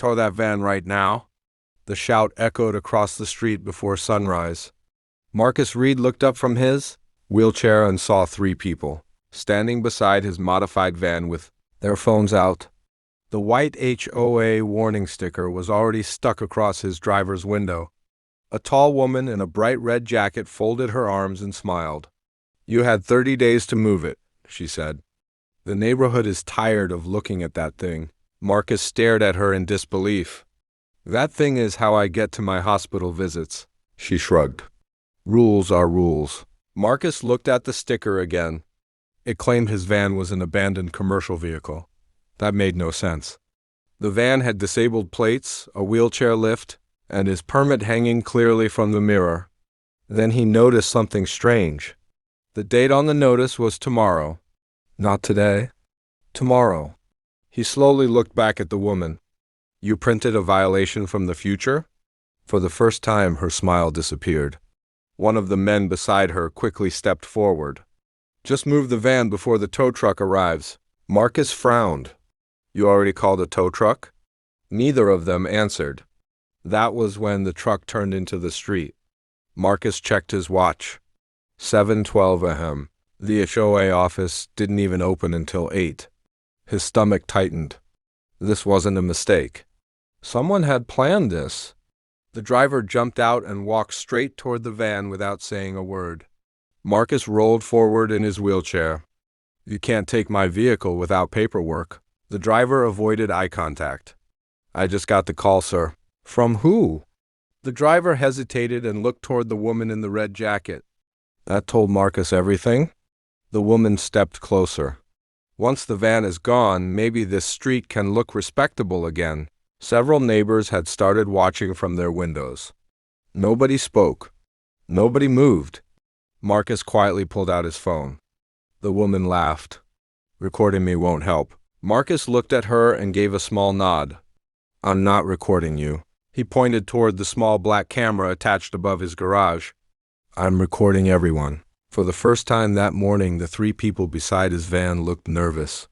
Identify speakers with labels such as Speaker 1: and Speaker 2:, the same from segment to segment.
Speaker 1: tow that van right now?" The shout echoed across the street before sunrise. Marcus Reed looked up from his wheelchair and saw three people standing beside his modified van with their phones out. The white HOA warning sticker was already stuck across his driver's window. A tall woman in a bright red jacket folded her arms and smiled. "You had 30 days to move it," she said. "The neighborhood is tired of looking at that thing." Marcus stared at her in disbelief. "That thing is how I get to my hospital visits," she shrugged. "Rules are rules." Marcus looked at the sticker again. It claimed his van was an abandoned commercial vehicle. That made no sense. The van had disabled plates, a wheelchair lift, and his permit hanging clearly from the mirror. Then he noticed something strange. The date on the notice was tomorrow. Not today. Tomorrow. He slowly looked back at the woman. "You printed a violation from the future?" For the first time, her smile disappeared. One of the men beside her quickly stepped forward. "Just move the van before the tow truck arrives." Marcus frowned. "You already called a tow truck?" Neither of them answered. That was when the truck turned into the street. Marcus checked his watch. 7:12 a.m. The HOA office didn't even open until 8. His stomach tightened. This wasn't a mistake. Someone had planned this. The driver jumped out and walked straight toward the van without saying a word. Marcus rolled forward in his wheelchair. "You can't take my vehicle without paperwork." The driver avoided eye contact. "I just got the call, sir." "From who?" The driver hesitated and looked toward the woman in the red jacket. That told Marcus everything. The woman stepped closer. "Once the van is gone, maybe this street can look respectable again." Several neighbors had started watching from their windows. Nobody spoke. Nobody moved. Marcus quietly pulled out his phone. The woman laughed. "Recording me won't help." Marcus looked at her and gave a small nod. "I'm not recording you." He pointed toward the small black camera attached above his garage. "I'm recording everyone." For the first time that morning, the three people beside his van looked nervous,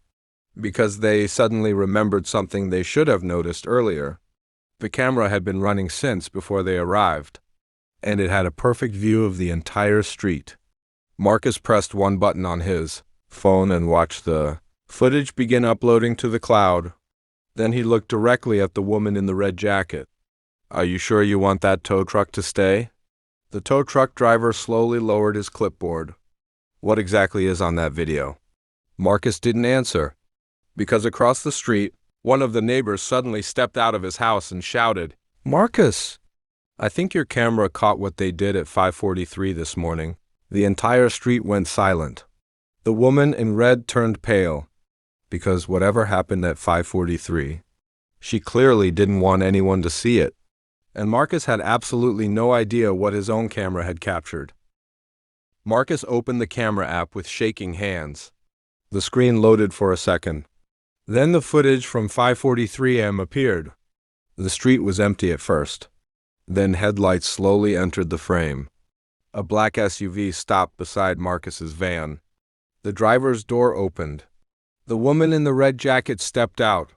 Speaker 1: because they suddenly remembered something they should have noticed earlier. The camera had been running since before they arrived, and it had a perfect view of the entire street. Marcus pressed one button on his phone and watched the footage begin uploading to the cloud. Then he looked directly at the woman in the red jacket. "Are you sure you want that tow truck to stay?" The tow truck driver slowly lowered his clipboard. "What exactly is on that video?" Marcus didn't answer, because across the street, one of the neighbors suddenly stepped out of his house and shouted, "Marcus! I think your camera caught what they did at 5:43 this morning." The entire street went silent. The woman in red turned pale, because whatever happened at 5:43, she clearly didn't want anyone to see it. And Marcus had absolutely no idea what his own camera had captured. Marcus opened the camera app with shaking hands. The screen loaded for a second. Then the footage from 5:43 a.m. appeared. The street was empty at first. Then headlights slowly entered the frame. A black SUV stopped beside Marcus's van. The driver's door opened. The woman in the red jacket stepped out.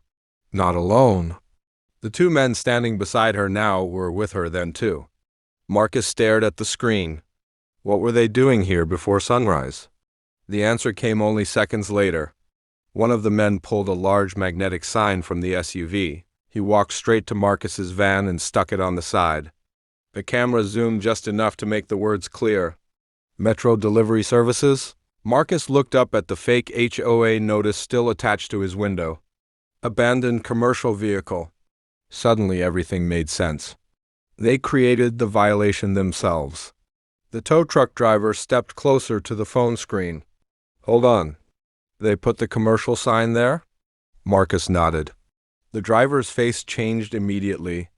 Speaker 1: Not alone. The two men standing beside her now were with her then too. Marcus stared at the screen. What were they doing here before sunrise? The answer came only seconds later. One of the men pulled a large magnetic sign from the SUV. He walked straight to Marcus's van and stuck it on the side. The camera zoomed just enough to make the words clear. "Metro Delivery Services?" Marcus looked up at the fake HOA notice still attached to his window. "Abandoned commercial vehicle." Suddenly everything made sense. They created the violation themselves. The tow truck driver stepped closer to the phone screen. "Hold on. They put the commercial sign there?" Marcus nodded. The driver's face changed immediately.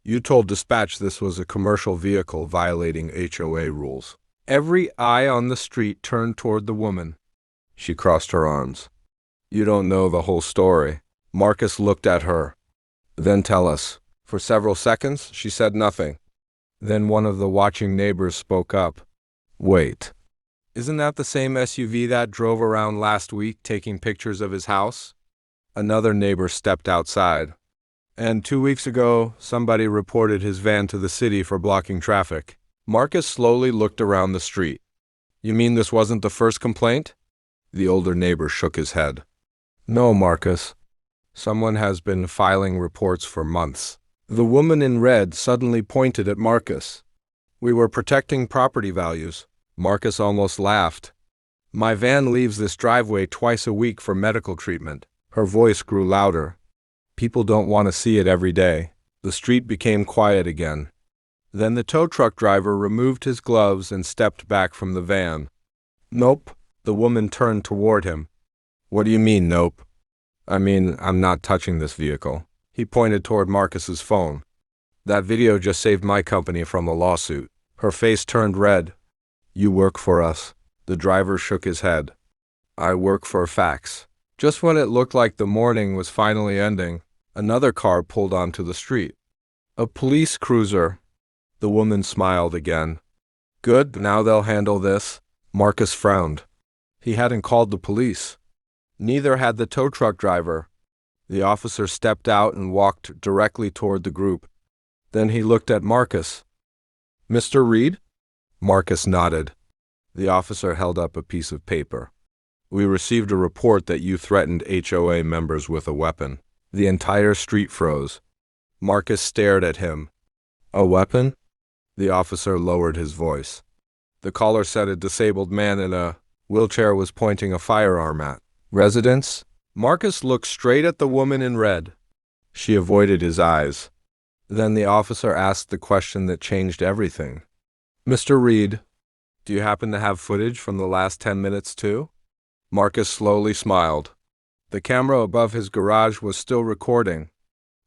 Speaker 1: "You told dispatch this was a commercial vehicle violating HOA rules." Every eye on the street turned toward the woman. She crossed her arms. "You don't know the whole story." Marcus looked at her. "Then tell us." For several seconds, she said nothing. Then one of the watching neighbors spoke up. "Wait. Isn't that the same SUV that drove around last week taking pictures of his house?" Another neighbor stepped outside. And 2 weeks ago, somebody reported his van to the city for blocking traffic. Marcus slowly looked around the street. You mean this wasn't the first complaint? The older neighbor shook his head. No, Marcus. Someone has been filing reports for months. The woman in red suddenly pointed at Marcus. We were protecting property values. Marcus almost laughed. My van leaves this driveway twice a week for medical treatment. Her voice grew louder. People don't want to see it every day. The street became quiet again. Then the tow truck driver removed his gloves and stepped back from the van. Nope. The woman turned toward him. What do you mean, nope? I mean, I'm not touching this vehicle. He pointed toward Marcus's phone. That video just saved my company from a lawsuit. Her face turned red. You work for us. The driver shook his head. I work for facts. Just when it looked like the morning was finally ending, another car pulled onto the street. A police cruiser. The woman smiled again. Good, now they'll handle this. Marcus frowned. He hadn't called the police. Neither had the tow truck driver. The officer stepped out and walked directly toward the group. Then he looked at Marcus. Mr. Reed? Marcus nodded. The officer held up a piece of paper. We received a report that you threatened HOA members with a weapon. The entire street froze. Marcus stared at him. A weapon? The officer lowered his voice. The caller said a disabled man in a wheelchair was pointing a firearm at residents. Marcus looked straight at the woman in red. She avoided his eyes. Then the officer asked the question that changed everything. Mr. Reed, do you happen to have footage from the last 10 minutes too? Marcus slowly smiled. The camera above his garage was still recording.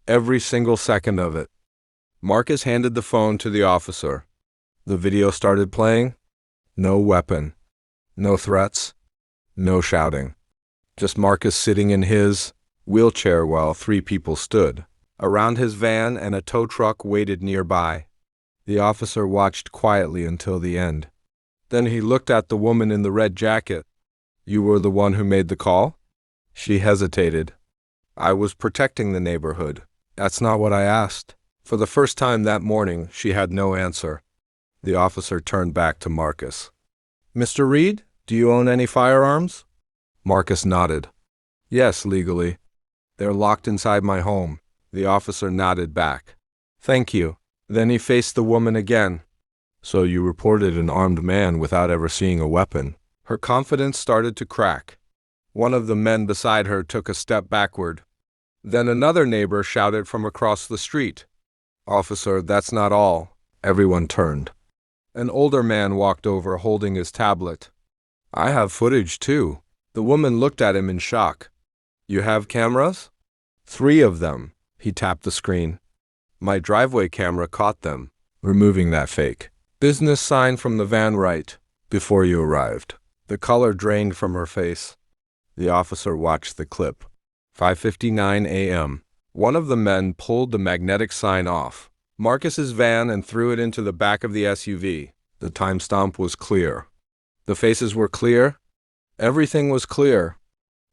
Speaker 1: Every single second of it. Marcus handed the phone to the officer. The video started playing. No weapon. No threats. No shouting. Just Marcus sitting in his wheelchair while 3 people stood around his van and a tow truck waited nearby. The officer watched quietly until the end. Then he looked at the woman in the red jacket. You were the one who made the call? She hesitated. I was protecting the neighborhood. That's not what I asked. For the first time that morning, she had no answer. The officer turned back to Marcus. Mr. Reed, do you own any firearms? Marcus nodded. Yes, legally. They're locked inside my home. The officer nodded back. Thank you. Then he faced the woman again. So you reported an armed man without ever seeing a weapon. Her confidence started to crack. One of the men beside her took a step backward. Then another neighbor shouted from across the street. Officer, that's not all. Everyone turned. An older man walked over holding his tablet. I have footage too. The woman looked at him in shock. You have cameras? 3 of them. He tapped the screen. My driveway camera caught them, removing that fake business sign from the van right before you arrived. The color drained from her face. The officer watched the clip. 5:59 a.m. One of the men pulled the magnetic sign off Marcus's van and threw it into the back of the SUV. The timestamp was clear. The faces were clear. Everything was clear.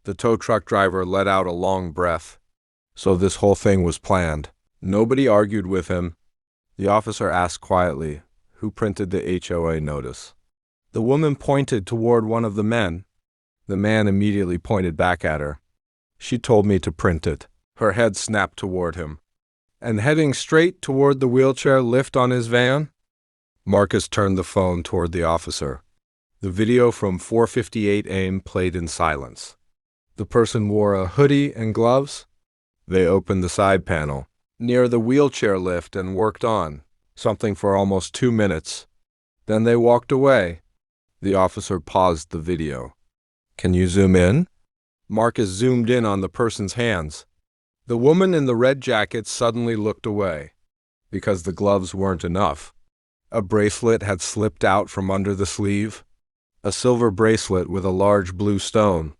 Speaker 1: The tow truck driver let out a long breath. So this whole thing was planned. Nobody argued with him. The officer asked quietly, who printed the HOA notice? The woman pointed toward one of the men. The man immediately pointed back at her. She told me to print it. Her head snapped toward him. And heading straight toward the wheelchair lift on his van? Marcus turned the phone toward the officer. The video from 4:58 a.m. played in silence. The person wore a hoodie and gloves. They opened the side panel near the wheelchair lift and worked on something for almost 2 minutes. Then they walked away. The officer paused the video. Can you zoom in? Marcus zoomed in on the person's hands. The woman in the red jacket suddenly looked away because the gloves weren't enough. A bracelet had slipped out from under the sleeve. A silver bracelet with a large blue stone.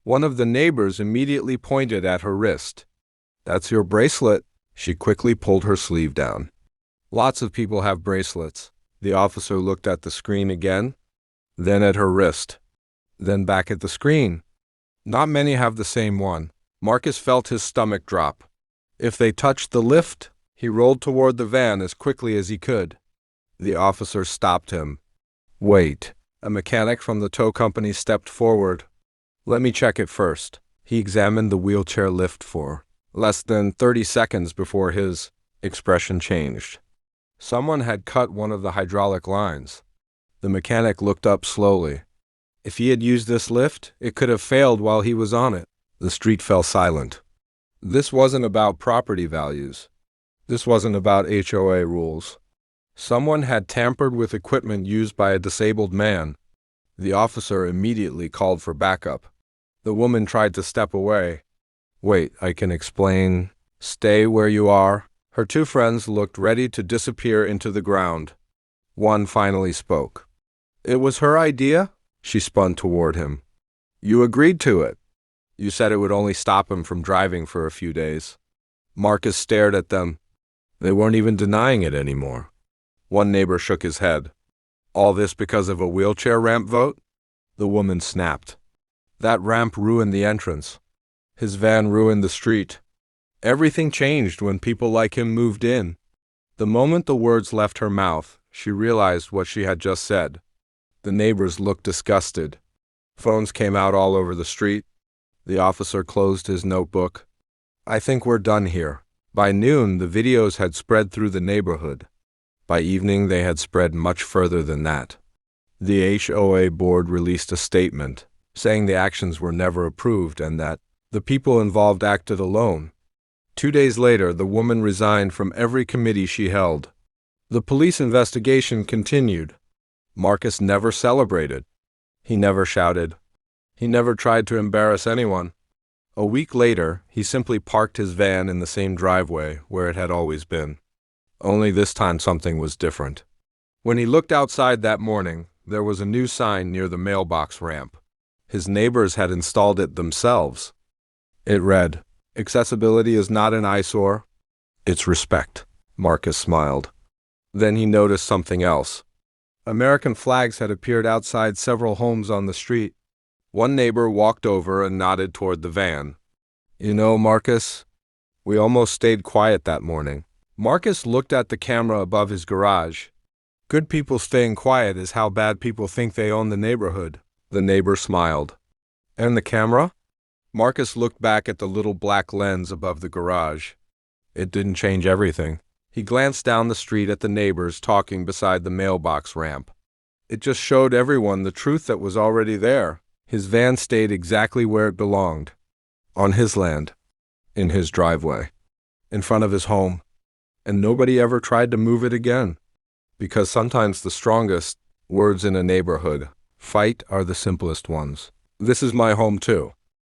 Speaker 1: One of the neighbors immediately pointed at her wrist. That's your bracelet. She quickly pulled her sleeve down. Lots of people have bracelets. The officer looked at the screen again, then at her wrist, then back at the screen. Not many have the same one. Marcus felt his stomach drop. If they touched the lift, he rolled toward the van as quickly as he could. The officer stopped him. Wait. A mechanic from the tow company stepped forward. Let me check it first. He examined the wheelchair lift for less than 30 seconds before his expression changed. Someone had cut one of the hydraulic lines. The mechanic looked up slowly. If he had used this lift, it could have failed while he was on it. The street fell silent. This wasn't about property values. This wasn't about HOA rules. Someone had tampered with equipment used by a disabled man. The officer immediately called for backup. The woman tried to step away. Wait, I can explain. Stay where you are. Her two friends looked ready to disappear into the ground. One finally spoke. It was her idea? She spun toward him. You agreed to it. You said it would only stop him from driving for a few days. Marcus stared at them. They weren't even denying it anymore. One neighbor shook his head. All this because of a wheelchair ramp vote? The woman snapped. That ramp ruined the entrance. His van ruined the street. Everything changed when people like him moved in. The moment the words left her mouth, she realized what she had just said. The neighbors looked disgusted. Phones came out all over the street. The officer closed his notebook. I think we're done here. By noon, the videos had spread through the neighborhood. By evening, they had spread much further than that. The HOA board released a statement, saying the actions were never approved and that the people involved acted alone. 2 days later, the woman resigned from every committee she held. The police investigation continued. Marcus never celebrated. He never shouted. He never tried to embarrass anyone. A week later, he simply parked his van in the same driveway where it had always been. Only this time something was different. When he looked outside that morning, there was a new sign near the mailbox ramp. His neighbors had installed it themselves. It read, "Accessibility is not an eyesore. It's respect." Marcus smiled. Then he noticed something else. American flags had appeared outside several homes on the street. One neighbor walked over and nodded toward the van. You know, Marcus, we almost stayed quiet that morning. Marcus looked at the camera above his garage. Good people staying quiet is how bad people think they own the neighborhood. The neighbor smiled. And the camera? Marcus looked back at the little black lens above the garage. It didn't change everything. He glanced down the street at the neighbors talking beside the mailbox ramp. It just showed everyone the truth that was already there. His van stayed exactly where it belonged. On his land. In his driveway. In front of his home. And nobody ever tried to move it again. Because sometimes the strongest words in a neighborhood fight are the simplest ones. This is my home too.